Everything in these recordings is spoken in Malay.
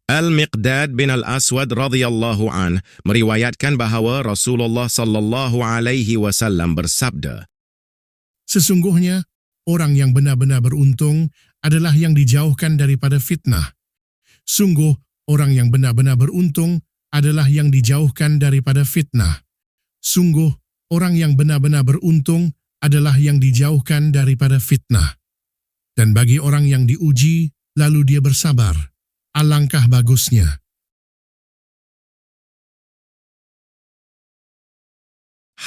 Al-Miqdad bin Al-Aswad radhiyallahu an meriwayatkan bahawa Rasulullah sallallahu alaihi wasallam bersabda, Sesungguhnya, orang yang benar-benar beruntung adalah yang dijauhkan daripada fitnah. Sungguh, orang yang benar-benar beruntung adalah yang dijauhkan daripada fitnah. Sungguh, orang yang benar-benar beruntung adalah yang dijauhkan daripada fitnah. Dan bagi orang yang diuji, lalu dia bersabar, alangkah bagusnya.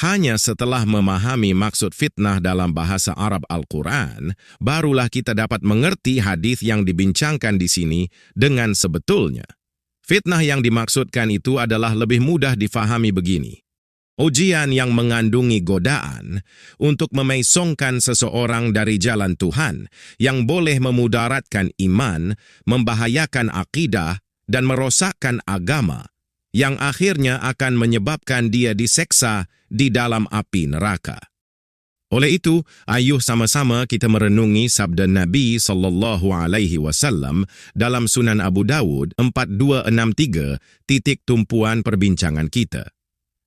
Hanya setelah memahami maksud fitnah dalam bahasa Arab Al-Quran, barulah kita dapat mengerti hadis yang dibincangkan di sini dengan sebetulnya. Fitnah yang dimaksudkan itu adalah lebih mudah difahami begini. Ujian yang mengandungi godaan untuk memeisongkan seseorang dari jalan Tuhan yang boleh memudaratkan iman, membahayakan akidah, dan merosakkan agama, yang akhirnya akan menyebabkan dia diseksa di dalam api neraka. Oleh itu, ayuh sama-sama kita merenungi sabda Nabi sallallahu alaihi wasallam dalam Sunan Abu Dawud 4263 titik tumpuan perbincangan kita.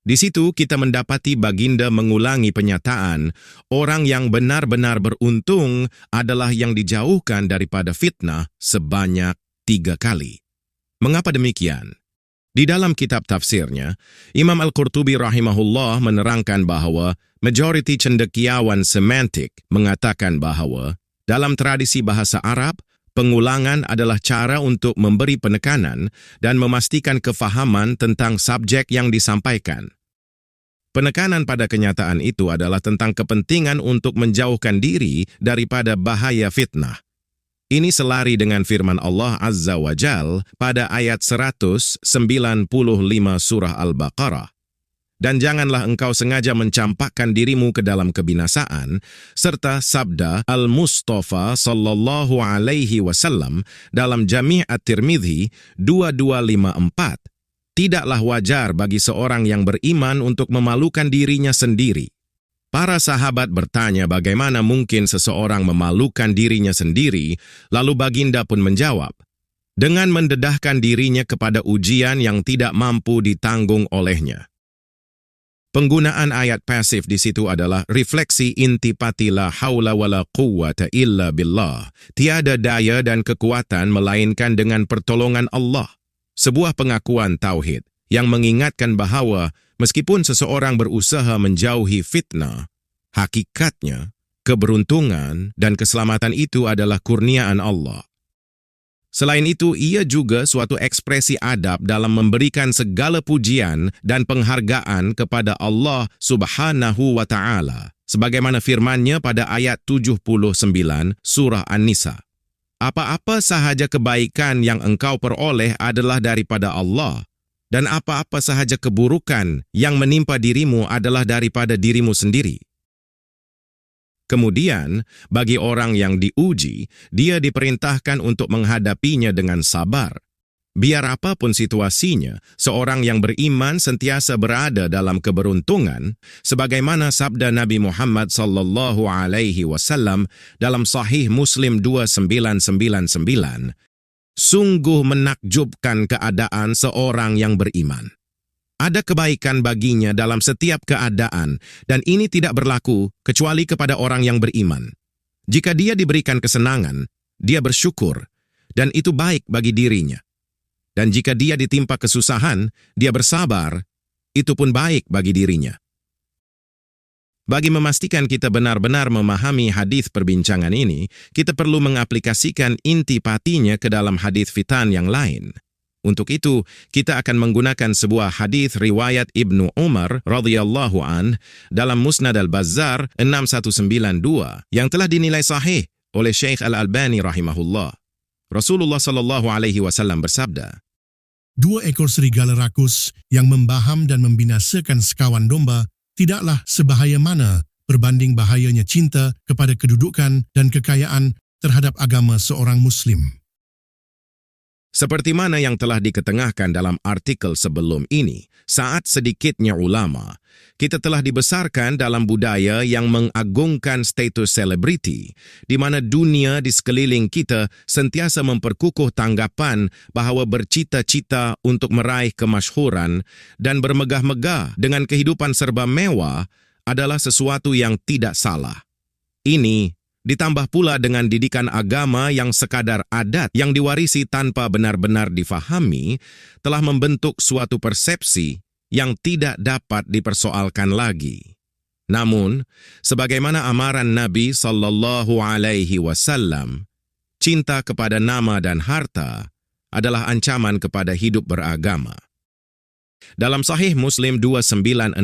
Di situ kita mendapati baginda mengulangi penyataan, orang yang benar-benar beruntung adalah yang dijauhkan daripada fitnah sebanyak 3 kali. Mengapa demikian? Di dalam kitab tafsirnya, Imam Al-Qurtubi rahimahullah menerangkan bahawa majoriti cendekiawan semantik mengatakan bahawa dalam tradisi bahasa Arab, pengulangan adalah cara untuk memberi penekanan dan memastikan kefahaman tentang subjek yang disampaikan. Penekanan pada kenyataan itu adalah tentang kepentingan untuk menjauhkan diri daripada bahaya fitnah. Ini selari dengan firman Allah Azza wa Jal pada ayat 195 surah Al-Baqarah. Dan janganlah engkau sengaja mencampakkan dirimu ke dalam kebinasaan, serta sabda Al-Mustafa sallallahu alaihi wasallam dalam Jami' At-Tirmidzi 2254. Tidaklah wajar bagi seorang yang beriman untuk memalukan dirinya sendiri. Para sahabat bertanya bagaimana mungkin seseorang memalukan dirinya sendiri, lalu baginda pun menjawab, dengan mendedahkan dirinya kepada ujian yang tidak mampu ditanggung olehnya. Penggunaan ayat pasif di situ adalah refleksi intipati la haula wala quwwata illa billah. Tiada daya dan kekuatan melainkan dengan pertolongan Allah. Sebuah pengakuan tauhid yang mengingatkan bahawa meskipun seseorang berusaha menjauhi fitnah, hakikatnya keberuntungan dan keselamatan itu adalah kurniaan Allah. Selain itu, ia juga suatu ekspresi adab dalam memberikan segala pujian dan penghargaan kepada Allah Subhanahu wa Ta'ala, sebagaimana firman-Nya pada ayat 79 surah An-Nisa. Apa-apa sahaja kebaikan yang engkau peroleh adalah daripada Allah, dan apa-apa sahaja keburukan yang menimpa dirimu adalah daripada dirimu sendiri. Kemudian, bagi orang yang diuji, dia diperintahkan untuk menghadapinya dengan sabar. Biar apapun situasinya, seorang yang beriman sentiasa berada dalam keberuntungan, sebagaimana sabda Nabi Muhammad sallallahu alaihi wasallam dalam Sahih Muslim 2999. Sungguh menakjubkan keadaan seorang yang beriman. Ada kebaikan baginya dalam setiap keadaan, dan ini tidak berlaku kecuali kepada orang yang beriman. Jika dia diberikan kesenangan, dia bersyukur, dan itu baik bagi dirinya. Dan jika dia ditimpa kesusahan, dia bersabar, itu pun baik bagi dirinya. Bagi memastikan kita benar-benar memahami hadis perbincangan ini, kita perlu mengaplikasikan intipatinya ke dalam hadis fitan yang lain. Untuk itu, kita akan menggunakan sebuah hadis riwayat Ibnu Umar radhiyallahu an dalam Musnad Al-Bazzar 6192 yang telah dinilai sahih oleh Syekh Al-Albani rahimahullah. Rasulullah sallallahu alaihi wasallam bersabda, 2 ekor serigala rakus yang membaham dan membinasakan sekawan domba tidaklah sebahaya mana berbanding bahayanya cinta kepada kedudukan dan kekayaan terhadap agama seorang Muslim. Seperti mana yang telah diketengahkan dalam artikel sebelum ini, saat sedikitnya ulama, kita telah dibesarkan dalam budaya yang mengagungkan status selebriti, di mana dunia di sekeliling kita sentiasa memperkukuh tanggapan bahawa bercita-cita untuk meraih kemasyhuran dan bermegah-megah dengan kehidupan serba mewah adalah sesuatu yang tidak salah. Ini ditambah pula dengan didikan agama yang sekadar adat yang diwarisi tanpa benar-benar difahami, telah membentuk suatu persepsi yang tidak dapat dipersoalkan lagi. Namun, sebagaimana amaran Nabi SAW, cinta kepada nama dan harta adalah ancaman kepada hidup beragama. Dalam Sahih Muslim 2965,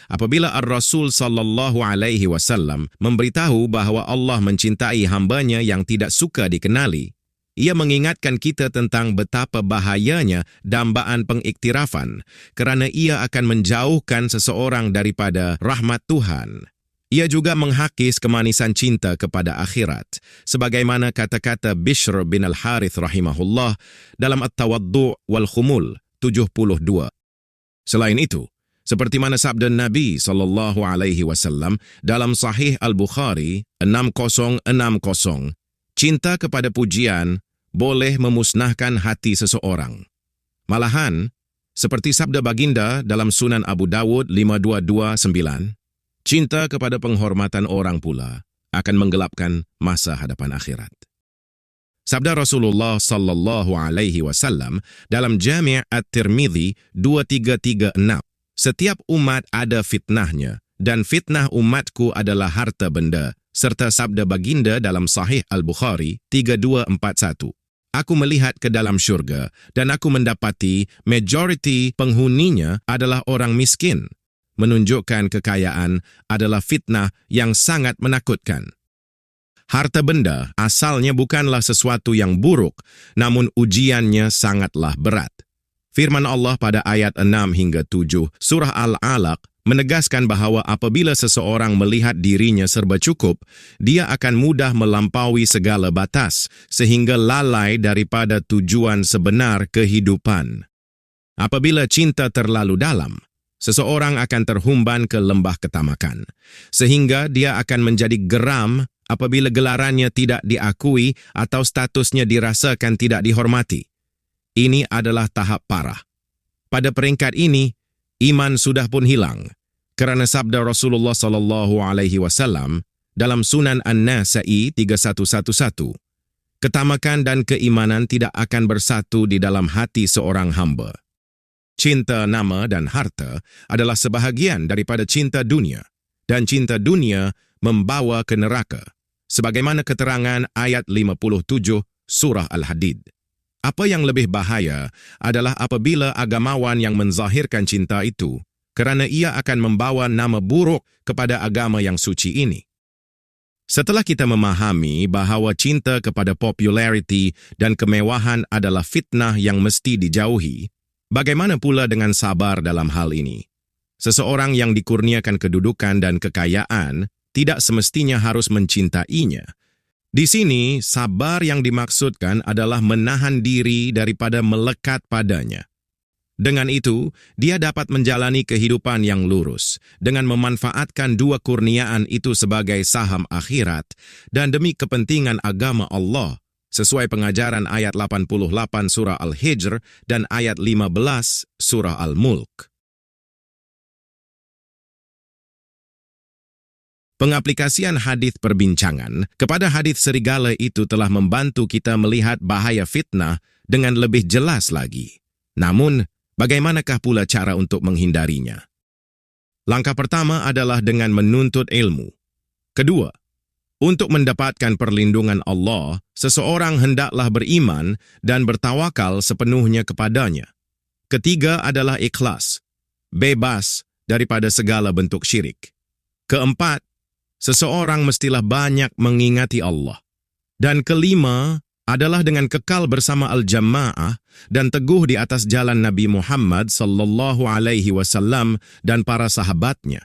apabila Ar-Rasul SAW memberitahu bahawa Allah mencintai hambanya yang tidak suka dikenali, ia mengingatkan kita tentang betapa bahayanya dambaan pengiktirafan kerana ia akan menjauhkan seseorang daripada rahmat Tuhan. Ia juga menghakis kemanisan cinta kepada akhirat, sebagaimana kata-kata Bishr bin Al-Harith rahimahullah dalam At-Tawaddu' wal Khumul 72. Selain itu, seperti mana sabda Nabi SAW dalam Sahih Al-Bukhari 6060, cinta kepada pujian boleh memusnahkan hati seseorang. Malahan, seperti sabda baginda dalam Sunan Abu Dawud 5229, cinta kepada penghormatan orang pula akan menggelapkan masa hadapan akhirat. Sabda Rasulullah SAW dalam Jami' At-Tirmidzi 2336, setiap umat ada fitnahnya, dan fitnah umatku adalah harta benda, serta sabda baginda dalam Sahih Al-Bukhari 3241. Aku melihat ke dalam syurga, dan aku mendapati majoriti penghuninya adalah orang miskin, menunjukkan kekayaan adalah fitnah yang sangat menakutkan. Harta benda asalnya bukanlah sesuatu yang buruk, namun ujiannya sangatlah berat. Firman Allah pada ayat 6 hingga 7 surah Al-Alaq menegaskan bahawa apabila seseorang melihat dirinya serba cukup, dia akan mudah melampaui segala batas sehingga lalai daripada tujuan sebenar kehidupan. Apabila cinta terlalu dalam, seseorang akan terhumban ke lembah ketamakan, sehingga dia akan menjadi geram apabila gelarannya tidak diakui atau statusnya dirasakan tidak dihormati. Ini adalah tahap parah. Pada peringkat ini, iman sudah pun hilang, kerana sabda Rasulullah SAW dalam Sunan An-Nasa'i 3111, ketamakan dan keimanan tidak akan bersatu di dalam hati seorang hamba. Cinta nama dan harta adalah sebahagian daripada cinta dunia, dan cinta dunia membawa ke neraka, sebagaimana keterangan ayat 57 surah Al-Hadid. Apa yang lebih bahaya adalah apabila agamawan yang menzahirkan cinta itu, kerana ia akan membawa nama buruk kepada agama yang suci ini. Setelah kita memahami bahawa cinta kepada populariti dan kemewahan adalah fitnah yang mesti dijauhi, bagaimana pula dengan sabar dalam hal ini? Seseorang yang dikurniakan kedudukan dan kekayaan tidak semestinya harus mencintainya. Di sini, sabar yang dimaksudkan adalah menahan diri daripada melekat padanya. Dengan itu, dia dapat menjalani kehidupan yang lurus dengan memanfaatkan dua kurniaan itu sebagai saham akhirat dan demi kepentingan agama Allah, sesuai pengajaran ayat 88 surah Al-Hijr dan ayat 15 surah Al-Mulk. Pengaplikasian hadis perbincangan kepada hadis serigala itu telah membantu kita melihat bahaya fitnah dengan lebih jelas lagi. Namun, bagaimanakah pula cara untuk menghindarinya? Langkah pertama adalah dengan menuntut ilmu. Kedua, untuk mendapatkan perlindungan Allah, seseorang hendaklah beriman dan bertawakal sepenuhnya kepadanya. Ketiga adalah ikhlas, bebas daripada segala bentuk syirik. Keempat, seseorang mestilah banyak mengingati Allah. Dan kelima adalah dengan kekal bersama al-jamaah dan teguh di atas jalan Nabi Muhammad SAW dan para sahabatnya.